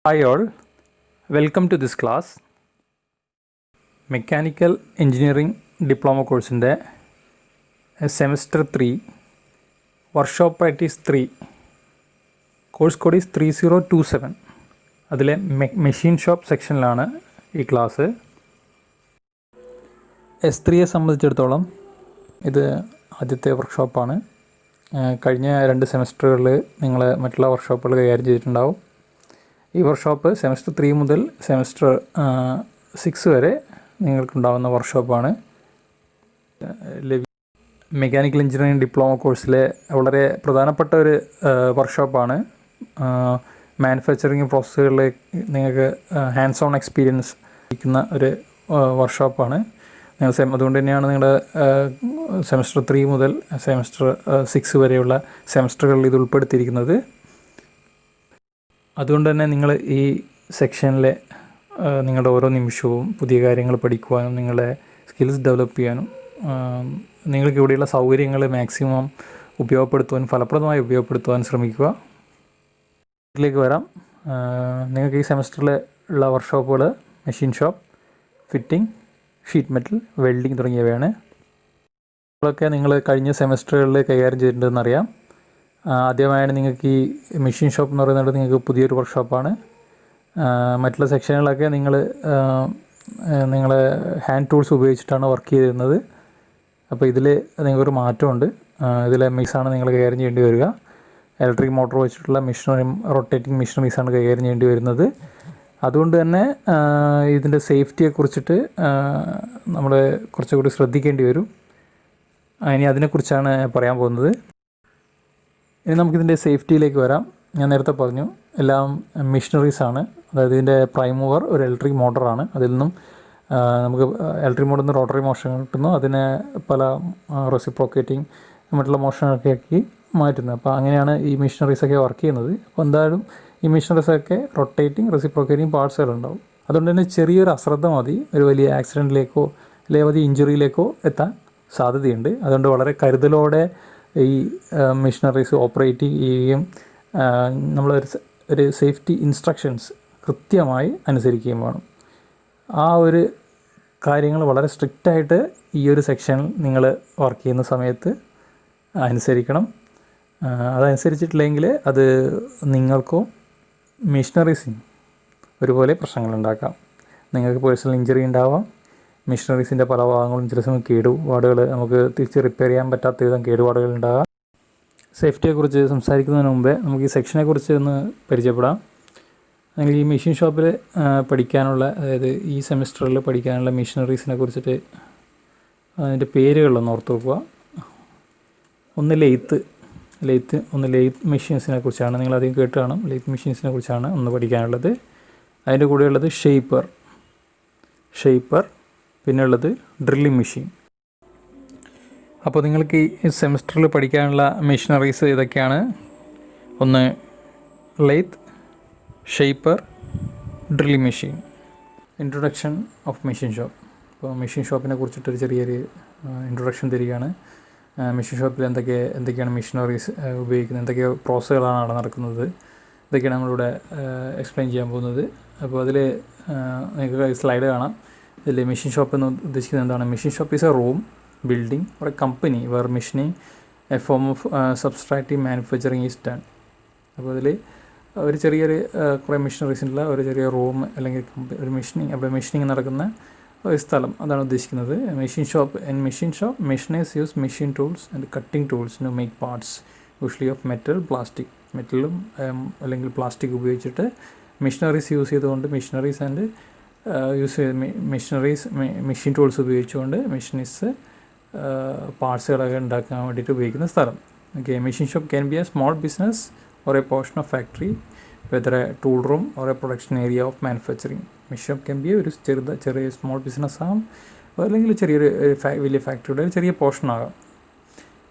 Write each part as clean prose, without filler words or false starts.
Hi all, welcome to this class. Mechanical Engineering Diploma course in the semester 3 workshop practice 3 course code is 3027. അതിലെ machine shop സെക്ഷനിലാണ് ഈ class. S3യെ സംബന്ധിച്ചിടത്തോളം ഇത് ആദ്യത്തെ വർക്ക്ഷോപ്പാണ്. കഴിഞ്ഞ 2 സെമസ്റ്ററുകളിൽ നിങ്ങൾ മറ്റുള്ള വർക്ക്ഷോപ്പുകൾ കൈകാര്യം ചെയ്തിട്ടുണ്ടാവും. ഈ വർക്ക്ഷോപ്പ് സെമസ്റ്റർ 3 മുതൽ സെമസ്റ്റർ 6 വരെ നിങ്ങൾക്കുണ്ടാകുന്ന വർക്ക്ഷോപ്പാണ്. മെക്കാനിക്കൽ എഞ്ചിനീയറിംഗ് ഡിപ്ലോമ കോഴ്സിലെ വളരെ പ്രധാനപ്പെട്ട ഒരു വർക്ക്ഷോപ്പാണ്. മാനുഫാക്ചറിങ് പ്രോസസ്സുകളിൽ നിങ്ങൾക്ക് ഹാൻഡ്സ് ഓൺ എക്സ്പീരിയൻസ് ലഭിക്കുന്ന ഒരു വർക്ക്ഷോപ്പാണ്. അതുകൊണ്ട് തന്നെയാണ് നിങ്ങളുടെ സെമസ്റ്റർ 3 മുതൽ സെമസ്റ്റർ 6 വരെയുള്ള സെമസ്റ്ററുകളിൽ ഇത് ഉൾപ്പെടുത്തിയിരിക്കുന്നത്. അതുകൊണ്ട് തന്നെ നിങ്ങൾ ഈ സെക്ഷനിലെ നിങ്ങളുടെ ഓരോ നിമിഷവും പുതിയ കാര്യങ്ങൾ പഠിക്കുവാനും നിങ്ങളുടെ സ്കിൽസ് ഡെവലപ്പ് ചെയ്യാനും നിങ്ങൾക്ക് ഇവിടെയുള്ള സൗകര്യങ്ങൾ മാക്സിമം ഉപയോഗപ്പെടുത്തുവാൻ ഫലപ്രദമായി ഉപയോഗപ്പെടുത്തുവാൻ ശ്രമിക്കുക. ഇതിലേക്ക് വരാം. നിങ്ങൾക്ക് ഈ സെമസ്റ്ററിൽ ഉള്ള വർക്ക്ഷോപ്പുകൾ machine shop, fitting, sheet metal, welding തുടങ്ങിയവയാണ്. ഇതൊക്കെ നിങ്ങൾ കഴിഞ്ഞ സെമസ്റ്ററുകളിൽ കൈകാര്യം ചെയ്തിട്ടുണ്ടെന്നറിയാം. ആദ്യമായാണ് നിങ്ങൾക്ക് ഈ മെഷീൻ ഷോപ്പ് എന്ന് പറയുന്നത് നിങ്ങൾക്ക് പുതിയൊരു വർക്ക്ഷോപ്പാണ്. മറ്റുള്ള സെക്ഷനുകളൊക്കെ നിങ്ങൾ ഹാൻഡ് ടൂൾസ് ഉപയോഗിച്ചിട്ടാണ് വർക്ക് ചെയ്തിരുന്നത്. അപ്പോൾ ഇതിൽ നിങ്ങൾക്കൊരു മാറ്റമുണ്ട്. ഇതിലെ മിക്സാണ് നിങ്ങൾ കൈകാര്യം ചെയ്യേണ്ടി വരിക. ഇലക്ട്രിക് മോട്ടോർ വെച്ചിട്ടുള്ള മെഷീനറിയും റൊട്ടേറ്റിംഗ് മെഷീനറീസാണ് കൈകാര്യം ചെയ്യേണ്ടി വരുന്നത്. അതുകൊണ്ട് തന്നെ ഇതിൻ്റെ സേഫ്റ്റിയെക്കുറിച്ചിട്ട് നമ്മൾ കുറച്ചുകൂടി ശ്രദ്ധിക്കേണ്ടി വരും. ഇനി അതിനെക്കുറിച്ചാണ് പറയാൻ പോകുന്നത്. ഇനി നമുക്കിതിൻ്റെ സേഫ്റ്റിയിലേക്ക് വരാം. ഞാൻ നേരത്തെ പറഞ്ഞു എല്ലാം മെഷീനറീസാണ്. അതായത് ഇതിൻ്റെ പ്രൈം മൂവർ ഒരു ഇലക്ട്രിക് മോട്ടറാണ്. അതിൽ നിന്നും നമുക്ക് ഇലക്ട്രിക് മോട്ടറിൽ നിന്ന് റോട്ടറി മോഷൻ കിട്ടുന്നു. അതിനെ പല റെസിപ്രോക്കേറ്റിംഗ് മറ്റുള്ള മോഷനൊക്കെ ആക്കി മാറ്റുന്നത്. അപ്പോൾ അങ്ങനെയാണ് ഈ മെഷീനറീസൊക്കെ വർക്ക് ചെയ്യുന്നത്. അപ്പോൾ എന്തായാലും ഈ മെഷീനറീസൊക്കെ റൊട്ടേറ്റിംഗ് റെസിപ്രോക്കേറ്റിംഗ് പാർട്സുകളുണ്ടാവും. അതുകൊണ്ട് തന്നെ ചെറിയൊരു അശ്രദ്ധ മതി ഒരു വലിയ ആക്സിഡൻറ്റിലേക്കോ അല്ലെങ്കിൽ വലിയ ഇഞ്ചുറിയിലേക്കോ എത്താൻ സാധ്യതയുണ്ട്. അതുകൊണ്ട് വളരെ കരുതലോടെ ഈ മെഷീനറീസ് ഓപ്പറേറ്റ് ചെയ്യുകയും നമ്മളൊരു സേഫ്റ്റി ഇൻസ്ട്രക്ഷൻസ് കൃത്യമായി അനുസരിക്കുകയും വേണം. ആ ഒരു കാര്യങ്ങൾ വളരെ സ്ട്രിക്റ്റായിട്ട് ഈ ഒരു സെക്ഷൻ നിങ്ങൾ വർക്ക് ചെയ്യുന്ന സമയത്ത് അനുസരിക്കണം. അതനുസരിച്ചിട്ടില്ലെങ്കിൽ അത് നിങ്ങൾക്കോ മെഷീനറീസിനും ഒരുപോലെ പ്രശ്നങ്ങളുണ്ടാക്കാം. നിങ്ങൾക്ക് പേഴ്സണൽ ഇഞ്ചുറി ഉണ്ടാവാം. മെഷീനറീസിൻ്റെ പല ഭാഗങ്ങളും ചില സമയം കേടുപാടുകൾ നമുക്ക് തിരിച്ച് റിപ്പയർ ചെയ്യാൻ പറ്റാത്ത വിധം കേടുപാടുകൾ ഉണ്ടാകാം. സേഫ്റ്റിയെക്കുറിച്ച് സംസാരിക്കുന്നതിന് മുമ്പേ നമുക്ക് ഈ സെക്ഷനെക്കുറിച്ച് ഒന്ന് പരിചയപ്പെടാം. അല്ലെങ്കിൽ ഈ മെഷീൻ ഷോപ്പിൽ പഠിക്കാനുള്ള, അതായത് ഈ സെമിസ്റ്ററിൽ പഠിക്കാനുള്ള മെഷീനറീസിനെ കുറിച്ചിട്ട് അതിൻ്റെ പേരുകളൊന്ന് ഓർത്ത് വെക്കുക. ഒന്ന് ലെയ്ത്ത് മെഷീൻസിനെ കുറിച്ചാണ്. നിങ്ങളധികം കേട്ട് കാണും. ലെയ്ത്ത് മെഷീൻസിനെ കുറിച്ചാണ് ഒന്ന് പഠിക്കാനുള്ളത്. അതിൻ്റെ കൂടെയുള്ളത് ഷെയ്പ്പർ, പിന്നെ ഉള്ളത് ഡ്രില്ലിംഗ് മെഷീൻ. അപ്പോൾ നിങ്ങൾക്ക് ഈ സെമിസ്റ്ററിൽ പഠിക്കാനുള്ള മെഷീനറീസ് ഇതൊക്കെയാണ്. ഒന്ന് lathe, shaper, drilling machine. Introduction of machine shop. അപ്പോൾ മെഷീൻ ഷോപ്പിനെ കുറിച്ചിട്ടൊരു ചെറിയൊരു ഇൻട്രൊഡക്ഷൻ തരികയാണ്. മെഷീൻ ഷോപ്പിൽ എന്തൊക്കെയാണ് മെഷീനറീസ് ഉപയോഗിക്കുന്നത്, എന്തൊക്കെ പ്രോസസ്സുകളാണ് അവിടെ നടക്കുന്നത്, ഇതൊക്കെയാണ് നമ്മളിവിടെ എക്സ്പ്ലെയിൻ ചെയ്യാൻ പോകുന്നത്. അപ്പോൾ അതിൽ നിങ്ങൾക്ക് സ്ലൈഡ് കാണാം. ഇതിൽ മെഷീൻ ഷോപ്പ് എന്ന് ഉദ്ദേശിക്കുന്നത് എന്താണ്? Machine shop is a room, building or a company where machining a form of subtractive manufacturing is done. അപ്പോൾ അതിൽ ഒരു ചെറിയൊരു കുറേ മെഷീനറീസിനുള്ള ഒരു ചെറിയ റൂം അല്ലെങ്കിൽ ഒരു മെഷീനിങ് നടക്കുന്ന ഒരു സ്ഥലം, അതാണ് ഉദ്ദേശിക്കുന്നത്. Machine shop machiners use machine tools and cutting tools to make parts usually of മെറ്റലും അല്ലെങ്കിൽ പ്ലാസ്റ്റിക് ഉപയോഗിച്ചിട്ട് മെഷീനറീസ് യൂസ് ചെയ്തുകൊണ്ട് മെഷീൻ ടൂൾസ് ഉപയോഗിച്ചുകൊണ്ട് മെഷീനിസ്റ്റ് പാർട്സുകളൊക്കെ ഉണ്ടാക്കാൻ വേണ്ടിയിട്ട് ഉപയോഗിക്കുന്ന സ്ഥലം. Okay, machine shop can be a small business or a portion of factory, whether a tool room or a production area of manufacturing. Machine shop can B ഒരു ചെറിയ small business ആകാം, അല്ലെങ്കിൽ ചെറിയൊരു വലിയ ഫാക്ടറിയുടെ ഒരു ചെറിയ പോർഷൻ ആകാം.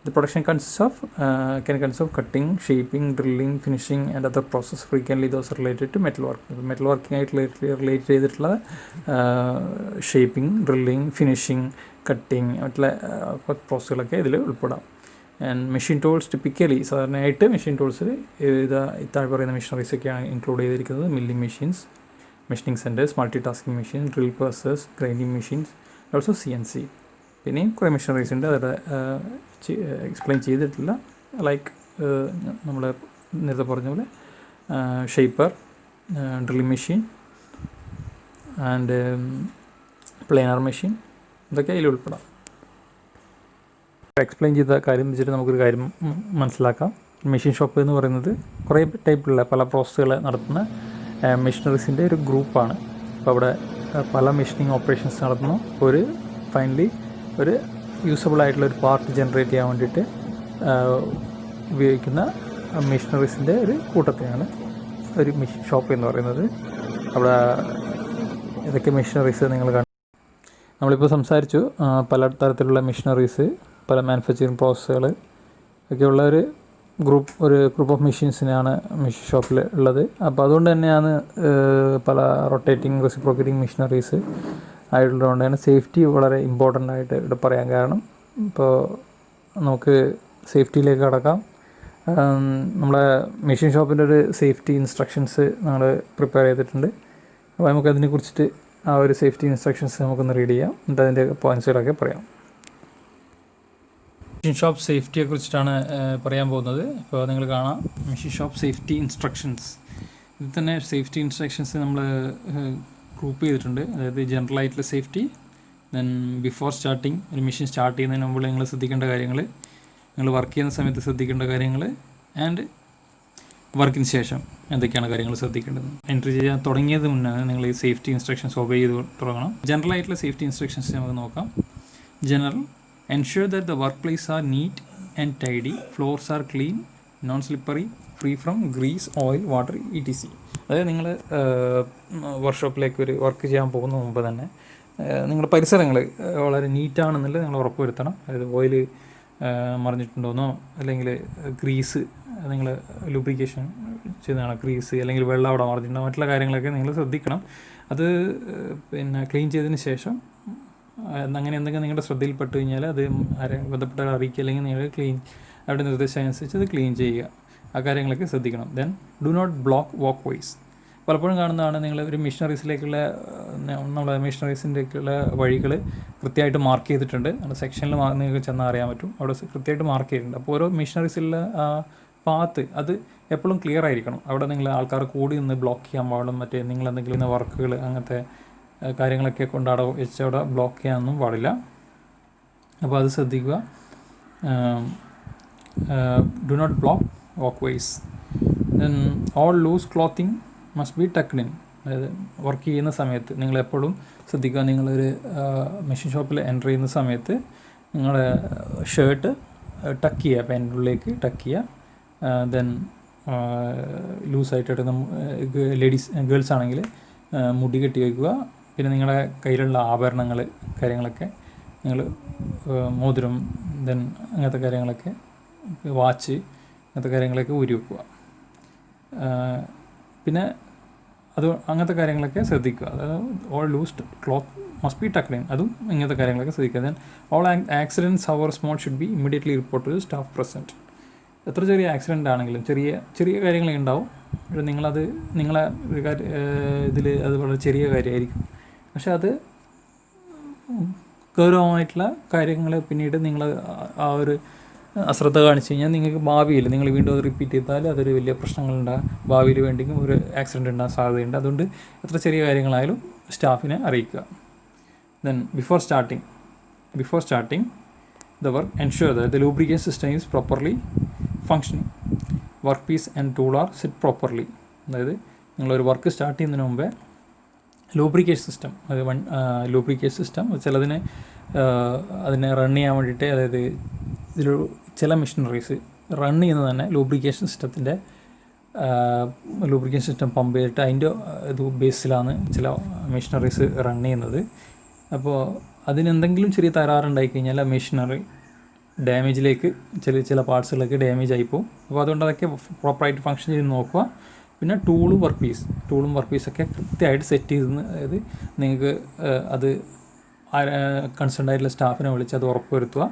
The production can consist of cutting, shaping, drilling, finishing and other process, frequently those related to metal working ആയിട്ട് റിലേറ്റ് ചെയ്തിട്ടുള്ള ഷേപ്പിംഗ്, ഡ്രില്ലിങ്, ഫിനിഷിങ്, കട്ടിങ് മറ്റുള്ള പ്രോസസ്സുകളൊക്കെ ഇതിൽ ഉൾപ്പെടാം. ആൻഡ് മെഷീൻ ടൂൾസ് ടിപ്പിക്കലി സാധാരണയായിട്ട് മെഷീൻ ടൂൾസിൽ താഴെ പറയുന്ന മെഷീനറീസൊക്കെയാണ് ഇൻക്ലൂഡ് ചെയ്തിരിക്കുന്നത്. Milling machines, machining centres, multi tasking machine, drill presses, grinding machines, also CNC. പിന്നെയും കുറേ മെഷീനറീസ് ഉണ്ട്, അവിടെ എക്സ്പ്ലെയിൻ ചെയ്തിട്ടില്ല. ലൈക്ക് നമ്മൾ നേരത്തെ പറഞ്ഞ പോലെ shaper, drilling machine and planer machine, ഇതൊക്കെ അതിൽ ഉൾപ്പെടാം. എക്സ്പ്ലെയിൻ ചെയ്ത കാര്യം വെച്ചിട്ട് നമുക്കൊരു കാര്യം മനസ്സിലാക്കാം. മെഷീൻ ഷോപ്പ് എന്ന് പറയുന്നത് കുറേ ടൈപ്പിലുള്ള പല പ്രോസസ്സുകൾ നടത്തുന്ന മെഷീനറീസിൻ്റെ ഒരു ഗ്രൂപ്പാണ്. അപ്പോൾ അവിടെ പല മെഷീനിങ് ഓപ്പറേഷൻസ് നടത്തുന്നു. ഫൈനലി ഒരു യൂസബിൾ ആയിട്ടുള്ള ഒരു പാർട്ട് ജനറേറ്റ് ചെയ്യാൻ വേണ്ടിയിട്ട് ഉപയോഗിക്കുന്ന മെഷീനറീസിൻ്റെ ഒരു കൂട്ടത്തെയാണ് ഒരു മെഷീൻ ഷോപ്പ് എന്ന് പറയുന്നത്. അവിടെ ഏതൊക്കെ മെഷീനറീസ് നിങ്ങൾ കാണും. നമ്മളിപ്പോൾ സംസാരിച്ചു പല തരത്തിലുള്ള മെഷീനറീസ്, പല മാനുഫാക്ചറിങ് പ്രോസസ്സുകൾ ഒക്കെയുള്ള ഒരു ഗ്രൂപ്പ് ഓഫ് മെഷീൻസിനാണ് മെഷീൻ ഷോപ്പിൽ ഉള്ളത്. അപ്പോൾ അതുകൊണ്ട് തന്നെയാണ് പല റൊട്ടേറ്റിംഗ് റെസിപ്രോക്കേറ്റിംഗ് മെഷീനറീസ് ആയിട്ടുള്ളതുകൊണ്ട് തന്നെ സേഫ്റ്റി വളരെ ഇമ്പോർട്ടൻ്റ് ആയിട്ട് ഇവിടെ പറയാൻ കാരണം. ഇപ്പോൾ നമുക്ക് സേഫ്റ്റിയിലേക്ക് കടക്കാം. നമ്മളെ മെഷീൻ ഷോപ്പിൻ്റെ ഒരു സേഫ്റ്റി ഇൻസ്ട്രക്ഷൻസ് നമ്മൾ പ്രിപ്പയർ ചെയ്തിട്ടുണ്ട്. അപ്പോൾ നമുക്കതിനെ കുറിച്ചിട്ട് ആ ഒരു സേഫ്റ്റി ഇൻസ്ട്രക്ഷൻസ് നമുക്കൊന്ന് റീഡ് ചെയ്യാം, എന്നിട്ട് അതിൻ്റെ പോയിൻറ്റ്സുകളൊക്കെ പറയാം. മെഷീൻ ഷോപ്പ് സേഫ്റ്റിയെ കുറിച്ചിട്ടാണ് പറയാൻ പോകുന്നത്. ഇപ്പോൾ നിങ്ങൾ കാണാം മെഷീൻ ഷോപ്പ് സേഫ്റ്റി ഇൻസ്ട്രക്ഷൻസ്. ഇതിൽ തന്നെ സേഫ്റ്റി ഇൻസ്ട്രക്ഷൻസ് നമ്മൾ ഗ്രൂപ്പ് ചെയ്തിട്ടുണ്ട്. അതായത് ജനറൽ ആയിട്ടുള്ള സേഫ്റ്റി, ദെൻ ബിഫോർ സ്റ്റാർട്ടിങ്, ഒരു മെഷീൻ സ്റ്റാർട്ട് ചെയ്യുന്നതിന് മുമ്പ് നിങ്ങൾ ശ്രദ്ധിക്കേണ്ട കാര്യങ്ങൾ, നിങ്ങൾ വർക്ക് ചെയ്യുന്ന സമയത്ത് ശ്രദ്ധിക്കേണ്ട കാര്യങ്ങൾ, ആൻഡ് വർക്കിന് ശേഷം എന്തൊക്കെയാണ് കാര്യങ്ങൾ ശ്രദ്ധിക്കേണ്ടത്. എൻട്രി ചെയ്യാൻ തുടങ്ങിയത് മുന്നേ നിങ്ങൾ ഈ സേഫ്റ്റി ഇൻസ്ട്രക്ഷൻസ് ഒബേ ചെയ്ത് തുടങ്ങണം. ജനറൽ ആയിട്ടുള്ള സേഫ്റ്റി ഇൻസ്ട്രക്ഷൻസ് നമുക്ക് നോക്കാം. General: ensure that the workplace are neat and tidy, floors are clean, non-slippery, free from grease, oil, water, etc. അതായത് നിങ്ങൾ വർക്ക്ഷോപ്പിലേക്ക് ഒരു വർക്ക് ചെയ്യാൻ പോകുന്ന മുമ്പ് തന്നെ നിങ്ങളുടെ പരിസരങ്ങൾ വളരെ നീറ്റാണെന്നുള്ളത് നിങ്ങൾ ഉറപ്പുവരുത്തണം. അതായത് ഓയിൽ മറിഞ്ഞിട്ടുണ്ടോയെന്നോ അല്ലെങ്കിൽ ഗ്രീസ് നിങ്ങൾ ലൂബ്രിക്കേഷൻ ചെയ്തതാണ് ഗ്രീസ് അല്ലെങ്കിൽ വെള്ളം അവിടെ മറിഞ്ഞിട്ടുണ്ടോ, മറ്റുള്ള കാര്യങ്ങളൊക്കെ നിങ്ങൾ ശ്രദ്ധിക്കണം. അത് ക്ലീൻ ചെയ്തതിന് ശേഷം അങ്ങനെ എന്തെങ്കിലും നിങ്ങളുടെ ശ്രദ്ധയിൽപ്പെട്ട് കഴിഞ്ഞാൽ അത് ബന്ധപ്പെട്ട അറിയിക്കുക, അല്ലെങ്കിൽ നിങ്ങൾ അവരുടെ നിർദ്ദേശം അനുസരിച്ച് അത് ക്ലീൻ ചെയ്യുക. ആ കാര്യങ്ങളൊക്കെ ശ്രദ്ധിക്കണം. Then do not block walkways. പലപ്പോഴും കാണുന്നതാണ് നിങ്ങൾ ഒരു മെഷീനറീസിലേക്കുള്ള നമ്മളെ മെഷീനറീസിൻ്റെയൊക്കെയുള്ള വഴികൾ കൃത്യമായിട്ട് മാർക്ക് ചെയ്തിട്ടുണ്ട്. നമ്മുടെ സെക്ഷനിൽ നിങ്ങൾക്ക് ചെന്നാൽ അറിയാൻ പറ്റും, അവിടെ കൃത്യമായിട്ട് മാർക്ക് ചെയ്തിട്ടുണ്ട്. അപ്പോൾ ഓരോ മെഷീനറീസിലുള്ള പാത്ത് അത് എപ്പോഴും ക്ലിയർ ആയിരിക്കണം. അവിടെ നിങ്ങൾ ആൾക്കാർ കൂടി നിന്ന് ബ്ലോക്ക് ചെയ്യാൻ പാടും, മറ്റേ നിങ്ങൾ എന്തെങ്കിലും വർക്കുകൾ അങ്ങനത്തെ കാര്യങ്ങളൊക്കെ കൊണ്ട് അവിടെ ബ്ലോക്ക് ചെയ്യാനൊന്നും പാടില്ല. അപ്പോൾ അത് ശ്രദ്ധിക്കുക. Do not block walkways. Then all loose clothing must be tucked in. അതായത് വർക്ക് ചെയ്യുന്ന സമയത്ത് നിങ്ങളെപ്പോഴും ശ്രദ്ധിക്കുക, നിങ്ങളൊരു മെഷീൻ ഷോപ്പിൽ എൻ്റർ ചെയ്യുന്ന സമയത്ത് നിങ്ങളുടെ ഷർട്ട് ടക്ക് ചെയ്യുക, പാൻറ്റിനുള്ളിലേക്ക് ടക്ക് ചെയ്യുക. ദെൻ ലൂസായിട്ട് ഇടുന്ന ഗേൾസ് ആണെങ്കിൽ മുടി കെട്ടി വയ്ക്കുക. പിന്നെ നിങ്ങളുടെ കയ്യിലുള്ള ആഭരണങ്ങൾ കാര്യങ്ങളൊക്കെ നിങ്ങൾ മോതിരം, ദെൻ അങ്ങനത്തെ കാര്യങ്ങളൊക്കെ, വാച്ച്, അങ്ങനത്തെ കാര്യങ്ങളൊക്കെ ഊരി വെക്കുക. പിന്നെ അങ്ങനത്തെ കാര്യങ്ങളൊക്കെ ശ്രദ്ധിക്കുക. അതായത് all loosed cloth must be tucked in, അതും ഇങ്ങനത്തെ കാര്യങ്ങളൊക്കെ ശ്രദ്ധിക്കുക. Then all accidents however small should be immediately report to staff present. എത്ര ചെറിയ ആക്സിഡൻ്റ് ആണെങ്കിലും ചെറിയ കാര്യങ്ങളെ ഉണ്ടാവും, പക്ഷേ നിങ്ങളെ ഒരു ഇതിൽ അത് വളരെ ചെറിയ കാര്യമായിരിക്കും, പക്ഷെ അത് ഗൗരവമായിട്ടുള്ള കാര്യങ്ങൾ പിന്നീട് നിങ്ങൾ ആ ഒരു അശ്രദ്ധ കാണിച്ചു കഴിഞ്ഞാൽ നിങ്ങൾക്ക് ഭാവിയിൽ നിങ്ങൾ വീണ്ടും അത് റിപ്പീറ്റ് ചെയ്താൽ അതൊരു വലിയ പ്രശ്നങ്ങളുണ്ടാകും, ഭാവിയിൽ വേണ്ടിയും ഒരു ആക്സിഡൻറ്റ് ഉണ്ടാകാൻ സാധ്യതയുണ്ട്. അതുകൊണ്ട് എത്ര ചെറിയ കാര്യങ്ങളായാലും സ്റ്റാഫിനെ അറിയിക്കുക. Then before starting the work, ensure that the lubrication system is properly functioning. Workpiece and tool are set properly. അതായത് നിങ്ങളൊരു വർക്ക് സ്റ്റാർട്ട് ചെയ്യുന്നതിന് മുമ്പേ ലൂബ്രിക്കേഷൻ സിസ്റ്റം ചിലതിനെ അതിനെ റൺ ചെയ്യാൻ വേണ്ടിയിട്ട്, അതായത് ഇതിലൊരു ചില മെഷീനറീസ് റൺ ചെയ്യുന്നത് തന്നെ ലൂബ്രിക്കേഷൻ സിസ്റ്റം പമ്പ് ചെയ്തിട്ട് അതിൻ്റെ ഇത് ബേസിലാണ് ചില മെഷീനറീസ് റൺ ചെയ്യുന്നത്. അപ്പോൾ അതിനെന്തെങ്കിലും ചെറിയ തകരാറുണ്ടായി കഴിഞ്ഞാൽ ആ മെഷീനറി ഡാമേജിലേക്ക് ചില പാർട്സുകളൊക്കെ ഡാമേജ് ആയിപ്പോവും. അപ്പോൾ അതുകൊണ്ട് അതൊക്കെ പ്രോപ്പറായിട്ട് ഫങ്ഷൻ ചെയ്ത് നോക്കുക. പിന്നെ ടൂളും വർക്ക് പീസൊക്കെ കൃത്യമായിട്ട് സെറ്റ് ചെയ്ത്, അതായത് നിങ്ങൾക്ക് അത് കൺസേൺഡ് ആയിട്ടുള്ള സ്റ്റാഫിനെ വിളിച്ച് അത് ഉറപ്പ് വരുത്തുക.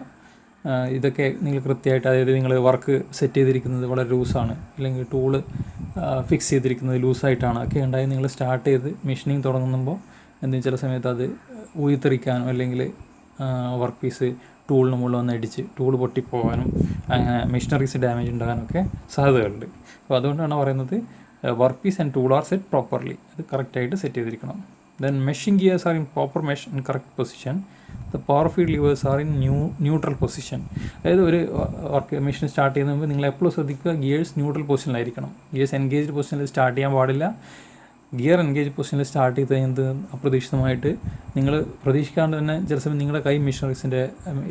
ഇതൊക്കെ നിങ്ങൾ കൃത്യമായിട്ട്, അതായത് നിങ്ങൾ വർക്ക് സെറ്റ് ചെയ്തിരിക്കുന്നത് വളരെ ലൂസാണ്, അല്ലെങ്കിൽ ടൂള് ഫിക്സ് ചെയ്തിരിക്കുന്നത് ലൂസായിട്ടാണ് ഒക്കെ ഉണ്ടായി നിങ്ങൾ സ്റ്റാർട്ട് ചെയ്ത് മെഷീനിങ് തുടങ്ങുമ്പോൾ എന്തെങ്കിലും ചില സമയത്ത് അത് ഊരിത്തെറിക്കാനോ അല്ലെങ്കിൽ വർക്ക് പീസ് ടൂളിന് മുകളിൽ വന്ന് അടിച്ച് ടൂൾ പൊട്ടിപ്പോകാനും അങ്ങനെ മെഷീനറീസ് ഡാമേജ് ഉണ്ടാകാനൊക്കെ സാധ്യതകളുണ്ട്. അപ്പോൾ അതുകൊണ്ടാണ് പറയുന്നത് work piece and tool are set properly, അത് കറക്റ്റായിട്ട് സെറ്റ് ചെയ്തിരിക്കണം. Then meshing gears are in proper mesh in correct position. The power feed levers are in neutral position. അതായത് ഒരു വർക്ക് മെഷീൻ സ്റ്റാർട്ട് ചെയ്യുന്ന മുമ്പ് നിങ്ങൾ എപ്പോഴും ശ്രദ്ധിക്കുക ഗിയേഴ്സ് ന്യൂട്രൽ പൊസിഷനിലായിരിക്കണം. ഗിയേഴ്സ് എൻഗേജ്ഡ് പൊസിഷനിൽ സ്റ്റാർട്ട് ചെയ്യാൻ പാടില്ല. ഗിയർ എൻഗേജ് പൊസിഷനിൽ സ്റ്റാർട്ട് ചെയ്ത് കഴിഞ്ഞത് അപ്രതീക്ഷിതമായിട്ട് നിങ്ങൾ പ്രതീക്ഷിക്കാണ്ട് തന്നെ ചില സമയം നിങ്ങളുടെ കൈ മെഷീനറീസിൻ്റെ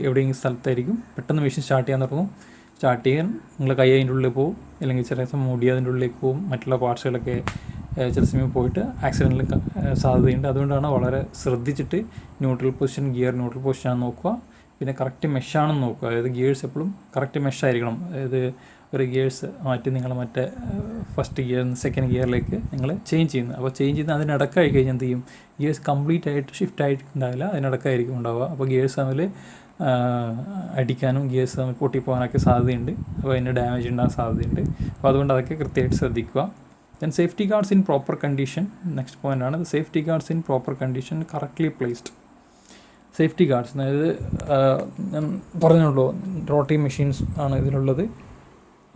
എവിടെയെങ്കിലും സ്ഥലത്തായിരിക്കും, പെട്ടെന്ന് മെഷീൻ സ്റ്റാർട്ട് ചെയ്യാൻ തുടങ്ങും. സ്റ്റാർട്ട് ചെയ്യാൻ നിങ്ങളുടെ കൈ അതിൻ്റെ ഉള്ളിൽ പോകും, അല്ലെങ്കിൽ ചില സമയം മുടി അതിൻ്റെ ഉള്ളിലേക്ക് പോകും, മറ്റുള്ള പാർട്സുകളൊക്കെ ചില സമയം പോയിട്ട് ആക്സിഡൻറ്റിൽ സാധ്യതയുണ്ട്. അതുകൊണ്ടാണ് വളരെ ശ്രദ്ധിച്ചിട്ട് ന്യൂട്രൽ പൊസിഷൻ, ഗിയർ ന്യൂട്രൽ പൊസിഷനാണെന്ന് നോക്കുക. പിന്നെ കറക്റ്റ് മെഷാണെന്ന് നോക്കുക, അതായത് ഗിയേഴ്സ് എപ്പോഴും കറക്റ്റ് മെഷായിരിക്കണം. അതായത് ഒരു ഗിയേഴ്സ് മാറ്റി നിങ്ങൾ മറ്റേ ഫസ്റ്റ് ഗിയർ സെക്കൻഡ് ഗിയറിലേക്ക് നിങ്ങൾ ചേഞ്ച് ചെയ്യുന്നത്. അപ്പോൾ ചേഞ്ച് ചെയ്യുന്ന അതിനിടക്കായി കഴിഞ്ഞാൽ എന്ത് ചെയ്യും, ഗിയേഴ്സ് കംപ്ലീറ്റ് ആയിട്ട് ഷിഫ്റ്റ് ആയിട്ട് ഉണ്ടാവില്ല, അതിനിടക്കായിരിക്കും ഉണ്ടാവുക. അപ്പോൾ ഗിയേഴ്സ് തമ്മിൽ അടിക്കാനും ഗിയേഴ്സ് തമ്മിൽ പൊട്ടിപ്പോകാനൊക്കെ സാധ്യതയുണ്ട്. അപ്പോൾ അതിന് ഡാമേജ് ഉണ്ടാകാൻ സാധ്യതയുണ്ട്. അപ്പോൾ അതുകൊണ്ട് അതൊക്കെ കൃത്യമായിട്ട് ശ്രദ്ധിക്കുക. Then safety guards in proper condition. Next point ആണ് safety guards in proper condition correctly placed. Safety guards അതായത് ഞാൻ പറഞ്ഞുള്ളൂ റോട്ടറി മെഷീൻസ് ആണ് ഇതിലുള്ളത്.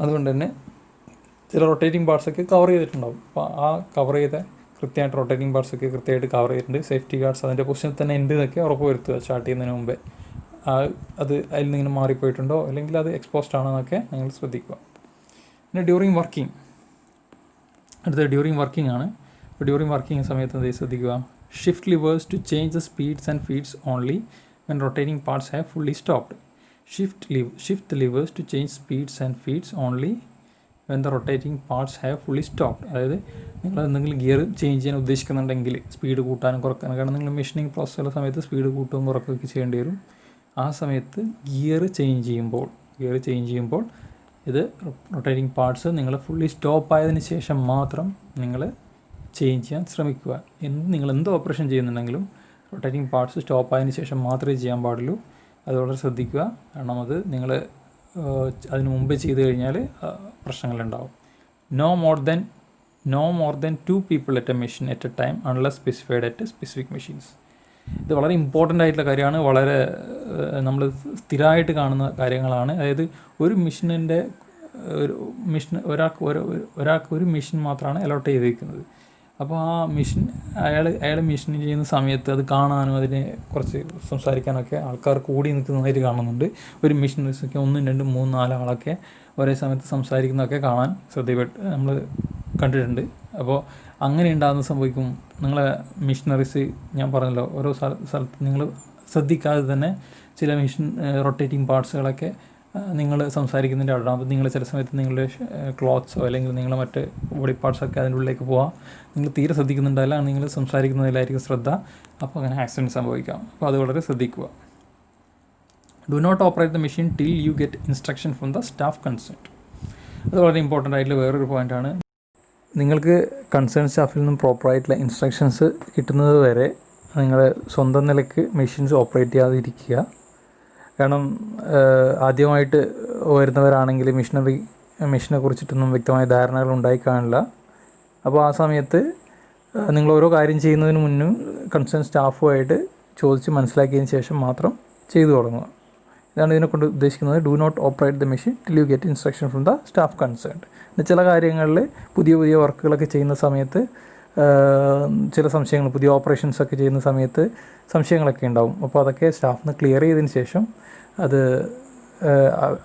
അതുകൊണ്ട് തന്നെ ചില റൊട്ടേറ്റിംഗ് പാർട്സൊക്കെ കവർ ചെയ്തിട്ടുണ്ടാവും. അപ്പോൾ ആ കവർ ചെയ്ത കൃത്യമായിട്ട് റൊട്ടേറ്റിംഗ് പാർട്സൊക്കെ കൃത്യമായിട്ട് കവർ ചെയ്തിട്ടുണ്ട്. സേഫ്റ്റി ഗാർഡ്സ് അതിൻ്റെ പൊസിഷനിൽ തന്നെ ഉണ്ട് എന്നൊക്കെ ഉറപ്പ് വരുത്തുക സ്റ്റാർട്ട് ചെയ്യുന്നതിന് മുമ്പേ. അത് അതിൽ നിന്ന് ഇങ്ങനെ മാറിപ്പോയിട്ടുണ്ടോ അല്ലെങ്കിൽ അത് എക്സ്പോസ്ഡ് ആണോ എന്നൊക്കെ നിങ്ങൾ ശ്രദ്ധിക്കുക. പിന്നെ ഡ്യൂറിങ് വർക്കിംഗ്, അടുത്തത് ഡ്യൂറിങ് വർക്കിംഗ് ആണ്. അപ്പോൾ ഡ്യൂറിങ് വർക്കിംഗ് സമയത്ത് എന്ത് ശ്രദ്ധിക്കുക, shift levers to change the speeds and feeds only when rotating parts have fully stopped. Shift the levers to change speeds and feeds only when the rotating parts have fully stopped. അതായത് നിങ്ങൾ എന്തെങ്കിലും gear change ചെയ്യാൻ ഉദ്ദേശിക്കുന്നുണ്ടെങ്കിൽ speed കൂട്ടാനും കുറക്കാനും, കാരണം നിങ്ങൾ machining പ്രോസസ്സുള്ള സമയത്ത് speed കൂട്ടുകയും കുറക്കുകയൊക്കെ ചെയ്യേണ്ടി വരും. ആ സമയത്ത് ഗിയർ ചേഞ്ച് ചെയ്യുമ്പോൾ ഇത് റൊട്ടേറ്റിംഗ് പാർട്സ് നിങ്ങൾ ഫുള്ളി സ്റ്റോപ്പ് ആയതിനു ശേഷം മാത്രം നിങ്ങൾ ചേഞ്ച് ചെയ്യാൻ ശ്രമിക്കുക. നിങ്ങൾ എന്ത് ഓപ്പറേഷൻ ചെയ്യുന്നുണ്ടെങ്കിലും റൊട്ടേറ്റിംഗ് പാർട്സ് സ്റ്റോപ്പ് ആയതിനു ശേഷം മാത്രമേ ചെയ്യാൻ പാടുള്ളൂ. അത് വളരെ ശ്രദ്ധിക്കുക, കാരണം അത് നിങ്ങൾ അതിന് മുമ്പ് ചെയ്ത് കഴിഞ്ഞാൽ പ്രശ്നങ്ങളുണ്ടാവും. No more then 2 people at a machine at a time unless specified at specific machines. ഇത് വളരെ ഇമ്പോർട്ടൻ്റ് ആയിട്ടുള്ള കാര്യമാണ്, വളരെ നമ്മൾ സ്ഥിരമായിട്ട് കാണുന്ന കാര്യങ്ങളാണ്. അതായത് ഒരു മെഷീനിൻ്റെ ഒരാൾക്ക് ഒരു മെഷീൻ മാത്രമാണ് അലോട്ട് ചെയ്തിരിക്കുന്നത്. അപ്പോൾ ആ മെഷീൻ അയാൾ മെഷീൻ ചെയ്യുന്ന സമയത്ത് അത് കാണാനും അതിനെ കുറച്ച് സംസാരിക്കാനൊക്കെ ആൾക്കാർ കൂടി നിൽക്കുന്നതായിട്ട് കാണുന്നുണ്ട്. ഒരു മെഷീനറീസൊക്കെ 1, 2, 3, 4 ആളൊക്കെ ഒരേ സമയത്ത് സംസാരിക്കുന്നതൊക്കെ കാണാൻ നമ്മൾ കണ്ടിട്ടുണ്ട്. അപ്പോൾ അങ്ങനെ ഉണ്ടാകുന്ന സംഭവിക്കും, നിങ്ങളെ മെഷീനറീസ് ഞാൻ പറഞ്ഞല്ലോ ഓരോ സ്ഥലത്ത് നിങ്ങൾ ശ്രദ്ധിക്കാതെ തന്നെ ചില മെഷീൻ റൊട്ടേറ്റിംഗ് പാർട്സുകളൊക്കെ നിങ്ങൾ സംസാരിക്കുന്നതിൻ്റെ അവിടെ. അപ്പോൾ നിങ്ങൾ ചില സമയത്ത് നിങ്ങളുടെ ക്ലോത്ത്സോ അല്ലെങ്കിൽ നിങ്ങളുടെ മറ്റ് ബോഡി പാർട്സൊക്കെ അതിൻ്റെ ഉള്ളിലേക്ക് പോവാം, നിങ്ങൾ തീരെ ശ്രദ്ധിക്കുന്നുണ്ടല്ല, നിങ്ങൾ സംസാരിക്കുന്നതിലായിരിക്കും ശ്രദ്ധ. അപ്പോൾ അങ്ങനെ ആക്സിഡൻറ്റ് സംഭവിക്കാം. അപ്പോൾ അത് വളരെ ശ്രദ്ധിക്കുക. Do not operate the machine till you get instruction from the staff concerned. അത് വളരെ ഇമ്പോർട്ടൻ്റ് ആയിട്ടുള്ള വേറൊരു പോയിൻ്റാണ്. നിങ്ങൾക്ക് കൺസേൺ സ്റ്റാഫിൽ നിന്നും പ്രോപ്പറായിട്ടുള്ള ഇൻസ്ട്രക്ഷൻസ് കിട്ടുന്നത് വരെ നിങ്ങൾ സ്വന്തം നിലയ്ക്ക് മെഷീൻസ് ഓപ്പറേറ്റ് ചെയ്യാതിരിക്കുക. കാരണം ആദ്യമായിട്ട് വരുന്നവരാണെങ്കിൽ മെഷീനെ കുറിച്ചിട്ടൊന്നും വ്യക്തമായ ധാരണകൾ ഉണ്ടായിക്കാണില്ല. അപ്പോൾ ആ സമയത്ത് നിങ്ങൾ ഓരോ കാര്യം ചെയ്യുന്നതിന് മുന്നും കൺസേൺ സ്റ്റാഫുമായിട്ട് ചോദിച്ച് മനസ്സിലാക്കിയതിന് ശേഷം മാത്രം ചെയ്തു തുടങ്ങുക. ഇതാണ് ഇതിനെക്കൊണ്ട് ഉദ്ദേശിക്കുന്നത്. Do not operate the machine till you get instruction from the staff concerned. ചില കാര്യങ്ങളിൽ പുതിയ വർക്കുകളൊക്കെ ചെയ്യുന്ന സമയത്ത് ചില സംശയങ്ങൾ, പുതിയ ഓപ്പറേഷൻസൊക്കെ ചെയ്യുന്ന സമയത്ത് സംശയങ്ങളൊക്കെ ഉണ്ടാവും. അപ്പോൾ അതൊക്കെ സ്റ്റാഫിന് ക്ലിയർ ചെയ്തതിന് ശേഷം അത്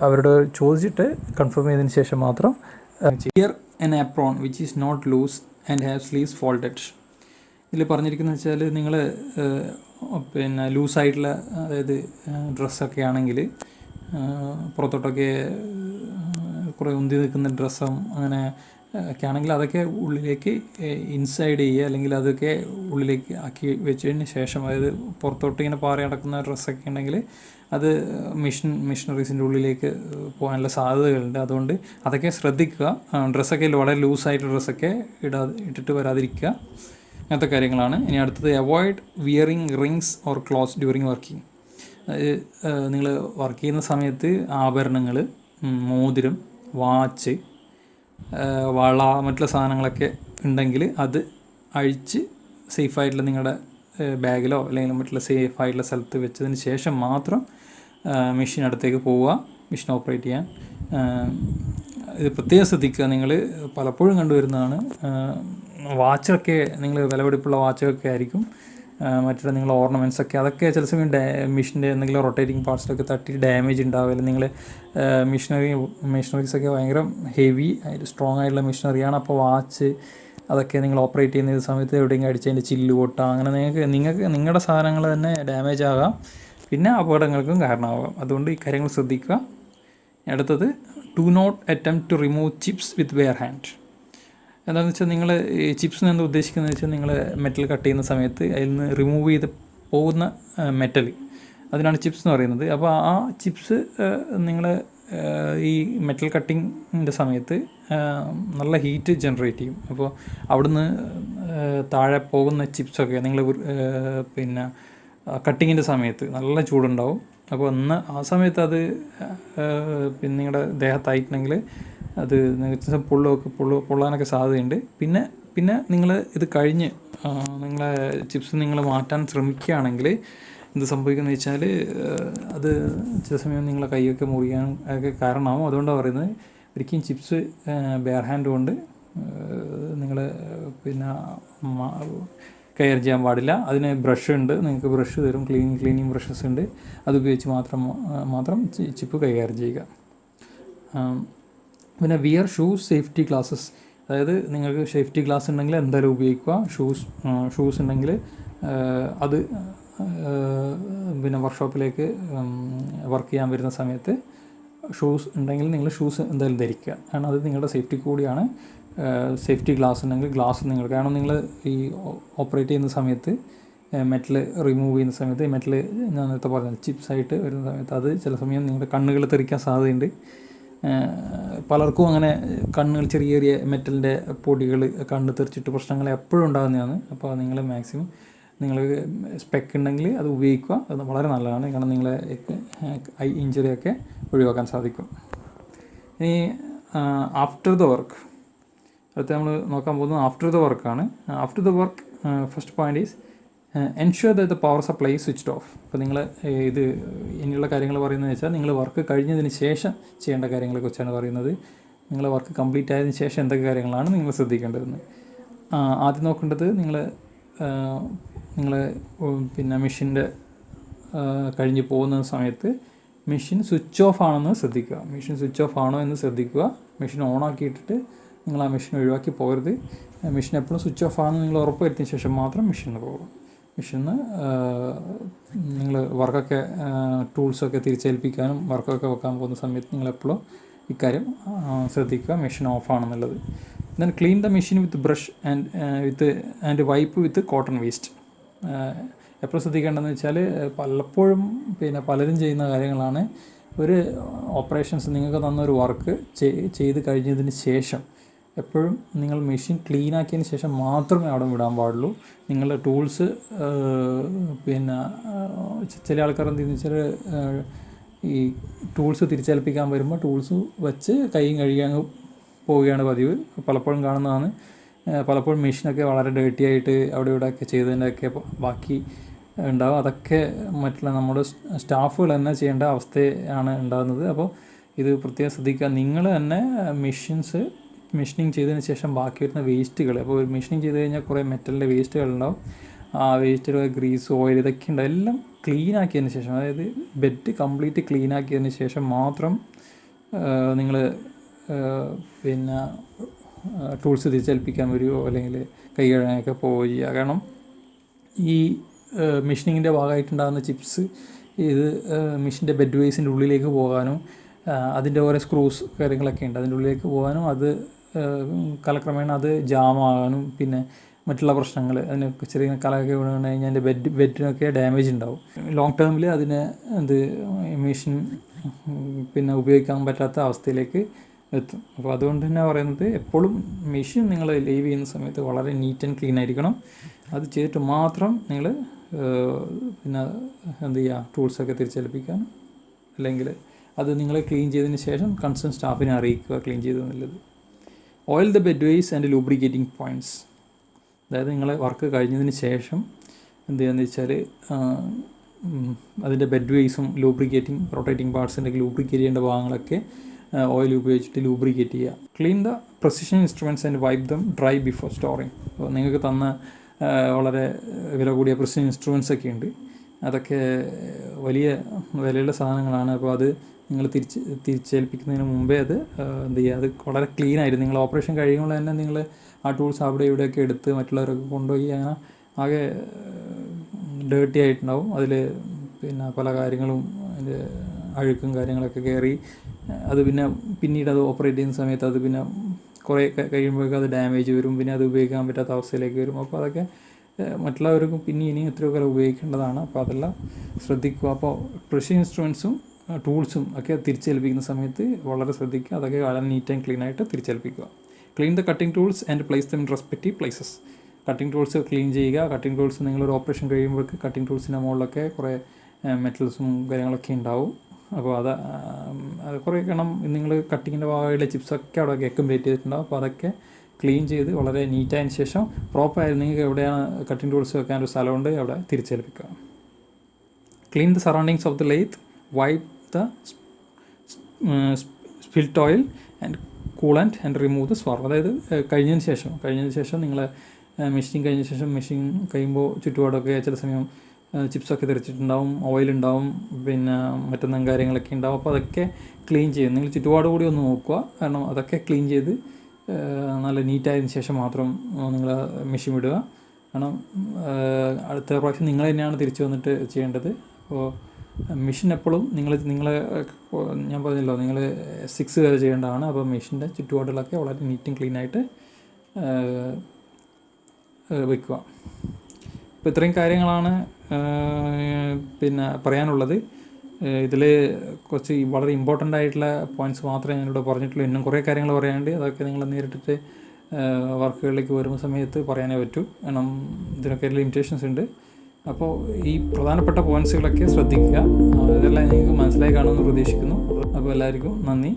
അവരോട് ചോദിച്ചിട്ട് കൺഫേം ചെയ്തതിന് ശേഷം മാത്രം. Wear an apron which is not loose and have sleeves folded. ഇതിൽ പറഞ്ഞിരിക്കുന്നത് വെച്ചാൽ നിങ്ങൾ പിന്നെ ലൂസായിട്ടുള്ള, അതായത് ഡ്രസ്സൊക്കെ ആണെങ്കിൽ പുറത്തോട്ടൊക്കെ കുറേ ഉന്തി നിൽക്കുന്ന ഡ്രസ്സും അങ്ങനെ ഒക്കെ ആണെങ്കിൽ അതൊക്കെ ഉള്ളിലേക്ക് ഇൻസൈഡ് ചെയ്യുക, അല്ലെങ്കിൽ അതൊക്കെ ഉള്ളിലേക്ക് ആക്കി വെച്ചതിന് ശേഷം, അതായത് പുറത്തോട്ട് ഇങ്ങനെ പാറി നടക്കുന്ന ഡ്രസ്സൊക്കെ ഉണ്ടെങ്കിൽ അത് മെഷീനറീസിൻ്റെ ഉള്ളിലേക്ക് പോകാനുള്ള സാധ്യതകളുണ്ട്. അതുകൊണ്ട് അതൊക്കെ ശ്രദ്ധിക്കുക. ഡ്രസ്സൊക്കെ വളരെ ലൂസായിട്ട് ഡ്രസ്സൊക്കെ ഇട്ടിട്ട് വരാതിരിക്കുക. അങ്ങനത്തെ കാര്യങ്ങളാണ്. ഇനി അടുത്തത് avoid wearing rings or clothes during working. നിങ്ങൾ വർക്ക് ചെയ്യുന്ന സമയത്ത് ആഭരണങ്ങൾ, മോതിരം, വാച്ച്, വള, മറ്റുള്ള സാധനങ്ങളൊക്കെ ഉണ്ടെങ്കിൽ അത് അഴിച്ച് സേഫായിട്ടുള്ള നിങ്ങളുടെ ബാഗിലോ അല്ലെങ്കിൽ മറ്റുള്ള സേഫായിട്ടുള്ള സ്ഥലത്ത് വെച്ചതിന് ശേഷം മാത്രം മെഷീൻ അടുത്തേക്ക് പോവുക, മെഷീൻ ഓപ്പറേറ്റ് ചെയ്യാൻ. ഇത് പ്രത്യേകം ശ്രദ്ധിക്കുക. നിങ്ങൾ പലപ്പോഴും കണ്ടുവരുന്നതാണ്, വാച്ചൊക്കെ നിങ്ങൾ വിലപിടിപ്പുള്ള വാച്ചൊക്കെ ആയിരിക്കും, മറ്റുള്ള നിങ്ങളുടെ ഓർണമെൻറ്റ്സൊക്കെ, അതൊക്കെ ചില സമയം മെഷീൻ്റെ എന്തെങ്കിലും റൊട്ടേറ്റിംഗ് പാർട്സിലൊക്കെ തട്ടി ഡാമേജ് ഉണ്ടാവില്ല. നിങ്ങൾ മെഷീനറീസൊക്കെ ഭയങ്കര ഹെവി സ്ട്രോങ് ആയിട്ടുള്ള മെഷീനറിയാണ്. അപ്പോൾ വാച്ച് അതൊക്കെ നിങ്ങൾ ഓപ്പറേറ്റ് ചെയ്യുന്ന സമയത്ത് എവിടെയെങ്കിലും അടിച്ചതിൻ്റെ ചില്ല് പൊട്ടാം, അങ്ങനെ നിങ്ങൾക്ക് നിങ്ങളുടെ സാധനങ്ങൾ തന്നെ ഡാമേജ് ആകാം, പിന്നെ അപകടങ്ങൾക്കും കാരണമാകാം. അതുകൊണ്ട് ഈ കാര്യങ്ങൾ ശ്രദ്ധിക്കുക. അടുത്തത്, do not attempt to remove chips with bare hand. എന്താണെന്ന് വെച്ചാൽ നിങ്ങൾ ഈ ചിപ്സ് എന്താ ഉദ്ദേശിക്കുന്നത് വെച്ചാൽ, നിങ്ങൾ മെറ്റൽ കട്ട് ചെയ്യുന്ന സമയത്ത് അതിൽ നിന്ന് റിമൂവ് ചെയ്ത് പോകുന്ന മെറ്റൽ, അതിനാണ് ചിപ്സ് എന്ന് പറയുന്നത്. അപ്പോൾ ആ ചിപ്സ് നിങ്ങൾ ഈ മെറ്റൽ കട്ടിങ്ങിൻ്റെ സമയത്ത് നല്ല ഹീറ്റ് ജനറേറ്റ് ചെയ്യും. അപ്പോൾ അവിടുന്ന് താഴെ പോകുന്ന ചിപ്സൊക്കെ നിങ്ങൾ പിന്നെ കട്ടിങ്ങിൻ്റെ സമയത്ത് നല്ല ചൂടുണ്ടാവും. അപ്പോൾ ആ സമയത്ത് അത് പിന്നെ നിങ്ങളുടെ ദേഹത്തായിട്ടുണ്ടെങ്കിൽ അത് പൊള്ളാനൊക്കെ സാധ്യതയുണ്ട്. പിന്നെ നിങ്ങൾ ഇത് കഴിഞ്ഞ് നിങ്ങളെ ചിപ്സ് നിങ്ങൾ മാറ്റാൻ ശ്രമിക്കുകയാണെങ്കിൽ എന്ത് സംഭവിക്കുന്നത് വെച്ചാൽ, അത് ചില സമയം നിങ്ങളെ കൈയൊക്കെ മുറിയാൻ ഒക്കെ കാരണമാവും. അതുകൊണ്ടാണ് പറയുന്നത്, ഒരിക്കലും ചിപ്സ് ബെയർ ഹാൻഡ് കൊണ്ട് നിങ്ങൾ പിന്നെ കൈകാര്യം ചെയ്യാൻ പാടില്ല. അതിന് ബ്രഷ് ഉണ്ട്, നിങ്ങൾക്ക് ബ്രഷ് തരും, ക്ലീനിങ് ബ്രഷസ് ഉണ്ട്, അതുപയോഗിച്ച് മാത്രം ചിപ്പ് കൈകാര്യം ചെയ്യുക. പിന്നെ വിയർ ഷൂസ്, സേഫ്റ്റി ഗ്ലാസ്സസ്. അതായത് നിങ്ങൾക്ക് സേഫ്റ്റി ഗ്ലാസ് ഉണ്ടെങ്കിൽ എന്തായാലും ഉപയോഗിക്കുക. ഷൂസ് ഉണ്ടെങ്കിൽ അത് പിന്നെ വർക്ക്ഷോപ്പിലേക്ക് വർക്ക് ചെയ്യാൻ വരുന്ന സമയത്ത് ഷൂസ് ഉണ്ടെങ്കിൽ നിങ്ങൾ ഷൂസ് എന്തായാലും ധരിക്കുക, കാരണം അത് നിങ്ങളുടെ സേഫ്റ്റി കൂടിയാണ്. സേഫ്റ്റി ഗ്ലാസ് ഉണ്ടെങ്കിൽ ഗ്ലാസ് നിങ്ങൾ, കാരണം നിങ്ങൾ ഈ ഓപ്പറേറ്റ് ചെയ്യുന്ന സമയത്ത് മെറ്റൽ റിമൂവ് ചെയ്യുന്ന സമയത്ത് മെറ്റൽ ഞാൻ നേരത്തെ പറഞ്ഞത് ചിപ്സായിട്ട് വരുന്ന സമയത്ത് അത് ചില സമയം നിങ്ങളുടെ കണ്ണുകൾ തെറിക്കാൻ സാധ്യതയുണ്ട്. പലർക്കും അങ്ങനെ കണ്ണുകൾ ചെറിയ മെറ്റലിൻ്റെ പൊടികൾ കണ്ണ് തെറിച്ചിട്ട് പ്രശ്നങ്ങൾ എപ്പോഴും ഉണ്ടാകുന്നതാണ്. അപ്പോൾ നിങ്ങൾ മാക്സിമം നിങ്ങൾ സ്പെക്ക് ഉണ്ടെങ്കിൽ അത് ഉപയോഗിക്കുക, അത് വളരെ നല്ലതാണ്, കാരണം നിങ്ങളെ ഐ ഇഞ്ചുറിയൊക്കെ ഒഴിവാക്കാൻ സാധിക്കും. ഇനി ആഫ്റ്റർ ദ വർക്ക്, അടുത്ത നമ്മൾ നോക്കാൻ പോകുന്നത് ആഫ്റ്റർ ദ വർക്കാണ്. After the work first point is ensure that the power supply switched off. അപ്പോൾ നിങ്ങൾ ഇത് ഇനിയുള്ള കാര്യങ്ങൾ പറയുന്നത് വെച്ചാൽ, നിങ്ങൾ വർക്ക് കഴിഞ്ഞതിന് ശേഷം ചെയ്യേണ്ട കാര്യങ്ങളെക്കുറിച്ചാണ് പറയുന്നത്. നിങ്ങൾ വർക്ക് കംപ്ലീറ്റ് ആയതിനു ശേഷം എന്തൊക്കെ കാര്യങ്ങളാണ് നിങ്ങൾ ശ്രദ്ധിക്കേണ്ടതെന്ന്. ആദ്യം നോക്കേണ്ടത്, നിങ്ങൾ പിന്നെ മെഷീൻ്റെ കഴിഞ്ഞ് പോകുന്ന സമയത്ത് മെഷീൻ സ്വിച്ച് ഓഫ് ആണെന്ന് ശ്രദ്ധിക്കുക. മെഷീൻ സ്വിച്ച് ഓഫ് ആണോ എന്ന് ശ്രദ്ധിക്കുക. മെഷീൻ ഓൺ ആക്കിയിട്ടിട്ട് നിങ്ങൾ ആ മെഷീൻ ഒഴിവാക്കി പോകരുത്. മെഷീൻ എപ്പോഴും സ്വിച്ച് ഓഫ് ആണെന്ന് നിങ്ങൾ ഉറപ്പ് വരുത്തിയ ശേഷം മാത്രം മെഷീനിൽ പോകും. മെഷീന് നിങ്ങൾ വർക്കൊക്കെ ടൂൾസൊക്കെ തിരിച്ചേൽപ്പിക്കാനും വർക്കൊക്കെ വെക്കാൻ പോകുന്ന സമയത്ത് നിങ്ങളെപ്പോഴും ഇക്കാര്യം ശ്രദ്ധിക്കുക, മെഷീൻ ഓഫാണെന്നുള്ളത്. Then clean the machine with brush and wipe with cotton waste. എപ്പോഴും ശ്രദ്ധിക്കേണ്ടതെന്ന് വെച്ചാൽ, പലപ്പോഴും പിന്നെ പലരും ചെയ്യുന്ന കാര്യങ്ങളാണ്, ഒരു ഓപ്പറേഷൻസ് നിങ്ങൾക്ക് തന്നൊരു വർക്ക് ചെയ്ത് കഴിഞ്ഞതിന് ശേഷം എപ്പോഴും നിങ്ങൾ മെഷീൻ ക്ലീനാക്കിയതിന് ശേഷം മാത്രമേ അവിടെ വിടാൻ പാടുള്ളൂ. നിങ്ങളുടെ ടൂൾസ് പിന്നെ ചില ആൾക്കാർ എന്ത് ചെയ്യുന്ന വെച്ചാൽ, ഈ ടൂൾസ് തിരിച്ചേൽപ്പിക്കാൻ വരുമ്പോൾ ടൂൾസ് വെച്ച് കൈയും കഴുകാൻ പോവുകയാണ് പതിവ്. പലപ്പോഴും കാണുന്നതാണ്. പലപ്പോഴും മെഷീനൊക്കെ വളരെ ഡേർട്ടി ആയിട്ട് അവിടെ ഇവിടെയൊക്കെ ചെയ്തതിൻ്റെയൊക്കെ ബാക്കി ഉണ്ടാവും. അതൊക്കെ മറ്റുള്ള നമ്മുടെ സ്റ്റാഫുകൾ തന്നെ ചെയ്യേണ്ട അവസ്ഥയാണ് ഉണ്ടാകുന്നത്. അപ്പോൾ ഇത് പ്രത്യേകം ശ്രദ്ധിക്കുക. നിങ്ങൾ തന്നെ മെഷീനിങ് ചെയ്തതിന് ശേഷം ബാക്കി വരുന്ന വേസ്റ്റുകൾ, അപ്പോൾ ഒരു മെഷീനിങ് ചെയ്ത് കഴിഞ്ഞാൽ കുറേ മെറ്റലിൻ്റെ വേസ്റ്റുകളുണ്ടാവും. ആ വേസ്റ്റുകൾ, ഗ്രീസ്, ഓയിൽ, ഇതൊക്കെ ഉണ്ട്. എല്ലാം ക്ലീൻ ആക്കിയതിന് ശേഷം, അതായത് ബെഡ് കംപ്ലീറ്റ് ക്ലീൻ ആക്കിയതിന് ശേഷം മാത്രം നിങ്ങൾ പിന്നെ ടൂൾസ് തിരിച്ചേൽപ്പിക്കാൻ വരുമോ അല്ലെങ്കിൽ കൈ കഴുകാനൊക്കെ പോവുകയോ ചെയ്യുക. കാരണം ഈ മെഷീനിങ്ങിൻ്റെ ഭാഗമായിട്ടുണ്ടാകുന്ന ചിപ്സ് ഇത് മെഷീൻ്റെ ബെഡ് വേസിൻ്റെ ഉള്ളിലേക്ക് പോകാനും അതിൻ്റെ ഓരോ സ്ക്രൂസ് കാര്യങ്ങളൊക്കെ ഉണ്ട്, അതിൻ്റെ ഉള്ളിലേക്ക് പോകാനും അത് കാലക്രമേണ അത് ജാമാകാനും പിന്നെ മറ്റുള്ള പ്രശ്നങ്ങൾ, അതിന് ചെറിയ കലയൊക്കെ വീണ് കഴിഞ്ഞാൽ അതിൻ്റെ ബെഡിനൊക്കെ ഡാമേജ് ഉണ്ടാവും. ലോങ് ടേമിൽ അതിനെ മെഷീൻ പിന്നെ ഉപയോഗിക്കാൻ പറ്റാത്ത അവസ്ഥയിലേക്ക് എത്തും. അപ്പോൾ അതുകൊണ്ട് തന്നെ പറയുന്നത്, എപ്പോഴും മെഷീൻ നിങ്ങൾ ലീവ് ചെയ്യുന്ന സമയത്ത് വളരെ നീറ്റ് ആൻഡ് ക്ലീൻ ആയിരിക്കണം. അത് ചെയ്തിട്ട് മാത്രം നിങ്ങൾ പിന്നെ എന്ത് ചെയ്യുക, ടൂൾസൊക്കെ തിരിച്ചേൽപ്പിക്കാൻ, അല്ലെങ്കിൽ അത് നിങ്ങൾ ക്ലീൻ ചെയ്തതിന് ശേഷം കൺസേൺ സ്റ്റാഫിനെ അറിയിക്കുക ക്ലീൻ ചെയ്തതെന്നുള്ളത്. Oil the bed ways and lubricating points. അതായത് നിങ്ങൾ വർക്ക് കഴിഞ്ഞതിന് ശേഷം എന്ത് ചെയ്യുകയെന്ന് വെച്ചാൽ അതിൻ്റെ ബെഡ് വേസും ലൂബ്രിക്കേറ്റിംഗ് റൊട്ടേറ്റിംഗ് പാർട്സ് ഉണ്ടെങ്കിൽ ലൂബ്രിക്കേറ്റ് ചെയ്യേണ്ട ഭാഗങ്ങളൊക്കെ ഓയിൽ ഉപയോഗിച്ചിട്ട് ലൂബ്രിക്കേറ്റ് ചെയ്യുക. Clean the precision instruments and wipe them dry before storing. അപ്പോൾ നിങ്ങൾക്ക് തന്ന വളരെ വില കൂടിയ പ്രസിഷൻ ഇൻസ്ട്രുമെൻറ്റ്സ് ഒക്കെ ഉണ്ട്, അതൊക്കെ വലിയ വിലയുള്ള സാധനങ്ങളാണ്. അപ്പോൾ അത് നിങ്ങൾ തിരിച്ചേൽപ്പിക്കുന്നതിന് മുമ്പേ അത് എന്ത് ചെയ്യുക, അത് വളരെ ക്ലീനായിട്ട് നിങ്ങൾ ഓപ്പറേഷൻ കഴിയുമ്പോൾ തന്നെ നിങ്ങൾ ആ ടൂൾസ് അവിടെ ഇവിടെയൊക്കെ എടുത്ത് മറ്റുള്ളവരൊക്കെ കൊണ്ടുപോയി അങ്ങനെ ആകെ ഡേർട്ടി ആയിട്ടുണ്ടാവും. അതിൽ പിന്നെ പല കാര്യങ്ങളും അതിൻ്റെ അഴുക്കും കാര്യങ്ങളൊക്കെ കയറി അത് പിന്നീട് അത് ഓപ്പറേറ്റ് ചെയ്യുന്ന സമയത്ത് അത് പിന്നെ കുറേ കഴിയുമ്പോഴേക്കും അത് ഡാമേജ് വരും, പിന്നെ അത് ഉപയോഗിക്കാൻ പറ്റാത്ത അവസ്ഥയിലേക്ക് വരും. അപ്പോൾ അതൊക്കെ മറ്റുള്ളവർക്കും ഇനിയും എത്രയോ കാലം ഉപയോഗിക്കേണ്ടതാണ്. അപ്പോൾ അതെല്ലാം ശ്രദ്ധിക്കുക. അപ്പോൾ പ്രഷർ ഇൻസ്ട്രുമെൻറ്റ്സും ടൂൾസും ഒക്കെ തിരിച്ചേൽപ്പിക്കുന്ന സമയത്ത് വളരെ ശ്രദ്ധിക്കുക, അതൊക്കെ വളരെ നീറ്റ് ആൻഡ് ക്ലീൻ ആയിട്ട് തിരിച്ചേൽപ്പിക്കുക. Clean the cutting tools and place them in respective places. Cutting tools clean ചെയ്യുക. കട്ടിംഗ് ടൂൾസ് നിങ്ങളൊരു ഓപ്പറേഷൻ കഴിയുമ്പോഴേക്ക് കട്ടിംഗ് ടൂൾസിൻ്റെ മുകളിലൊക്കെ കുറേ മെറ്റൽസും കാര്യങ്ങളൊക്കെ ഉണ്ടാവും. അപ്പോൾ അത് കുറേ കാരണം നിങ്ങൾ കട്ടിങ്ങിൻ്റെ ഭാഗമായിട്ടുള്ള ചിപ്സൊക്കെ അവിടെ അക്യുമുലേറ്റ് ചെയ്തിട്ടുണ്ടാവും. അപ്പോൾ അതൊക്കെ ക്ലീൻ ചെയ്ത് വളരെ നീറ്റായതിന് ശേഷം പ്രോപ്പറായി നിങ്ങൾക്ക് എവിടെയാണ് കട്ടിംഗ് ടൂൾസ് വെക്കാനൊരു സ്ഥലമുണ്ട് അവിടെ തിരിച്ചേൽപ്പിക്കുക. Clean the surroundings of the lathe, wipe the spilt oil and coolant and remove the swarf. അതായത് കഴിഞ്ഞതിന് ശേഷം നിങ്ങൾ മെഷീൻ കഴിഞ്ഞ ശേഷം മെഷീൻ കഴിയുമ്പോൾ ചുറ്റുപാടൊക്കെ ചില സമയം ചിപ്സൊക്കെ തെറിച്ചിട്ടുണ്ടാവും, ഓയിലുണ്ടാവും, പിന്നെ മറ്റൊന്നും കാര്യങ്ങളൊക്കെ ഉണ്ടാവും. അപ്പോൾ അതൊക്കെ ക്ലീൻ ചെയ്യും. നിങ്ങൾ ചുറ്റുപാട് കൂടി ഒന്ന് നോക്കുക, കാരണം അതൊക്കെ ക്ലീൻ ചെയ്ത് നല്ല നീറ്റായതിനു ശേഷം മാത്രം നിങ്ങൾ മെഷീൻ വിടുക. കാരണം അടുത്ത പ്രാവശ്യം നിങ്ങൾ തന്നെയാണ് തിരിച്ചു വന്നിട്ട് ചെയ്യേണ്ടത്. അപ്പോൾ മെഷീൻ എപ്പോഴും ഞാൻ പറഞ്ഞല്ലോ, നിങ്ങൾ 6 വരെ ചെയ്യേണ്ടതാണ്. അപ്പോൾ മെഷീൻ്റെ ചുറ്റുപാടുകളൊക്കെ വളരെ നീറ്റും ക്ലീനായിട്ട് വയ്ക്കുക. അപ്പോൾ ഇത്രയും കാര്യങ്ങളാണ് പിന്നെ പറയാനുള്ളത്. ഇതിൽ കുറച്ച് വളരെ ഇമ്പോർട്ടൻ്റ് ആയിട്ടുള്ള പോയിൻറ്റ്സ് മാത്രമേ ഞാനിവിടെ പറഞ്ഞിട്ടുള്ളൂ. ഇന്നും കുറേ കാര്യങ്ങൾ പറയാനുണ്ട്. അതൊക്കെ നിങ്ങൾ നേരിട്ടിട്ട് വർക്കുകളിലേക്ക് വരുന്ന സമയത്ത് പറയാനേ പറ്റൂ, കാരണം ഇതിനൊക്കെ ലിമിറ്റേഷൻസ് ഉണ്ട്. അപ്പോൾ ഈ പ്രധാനപ്പെട്ട പോയിൻറ്റ്സുകളൊക്കെ ശ്രദ്ധിക്കുക. ഇതെല്ലാം നിങ്ങൾക്ക് മനസ്സിലായി കാണുമെന്ന് പ്രതീക്ഷിക്കുന്നു. അപ്പോൾ എല്ലാവർക്കും നന്ദി.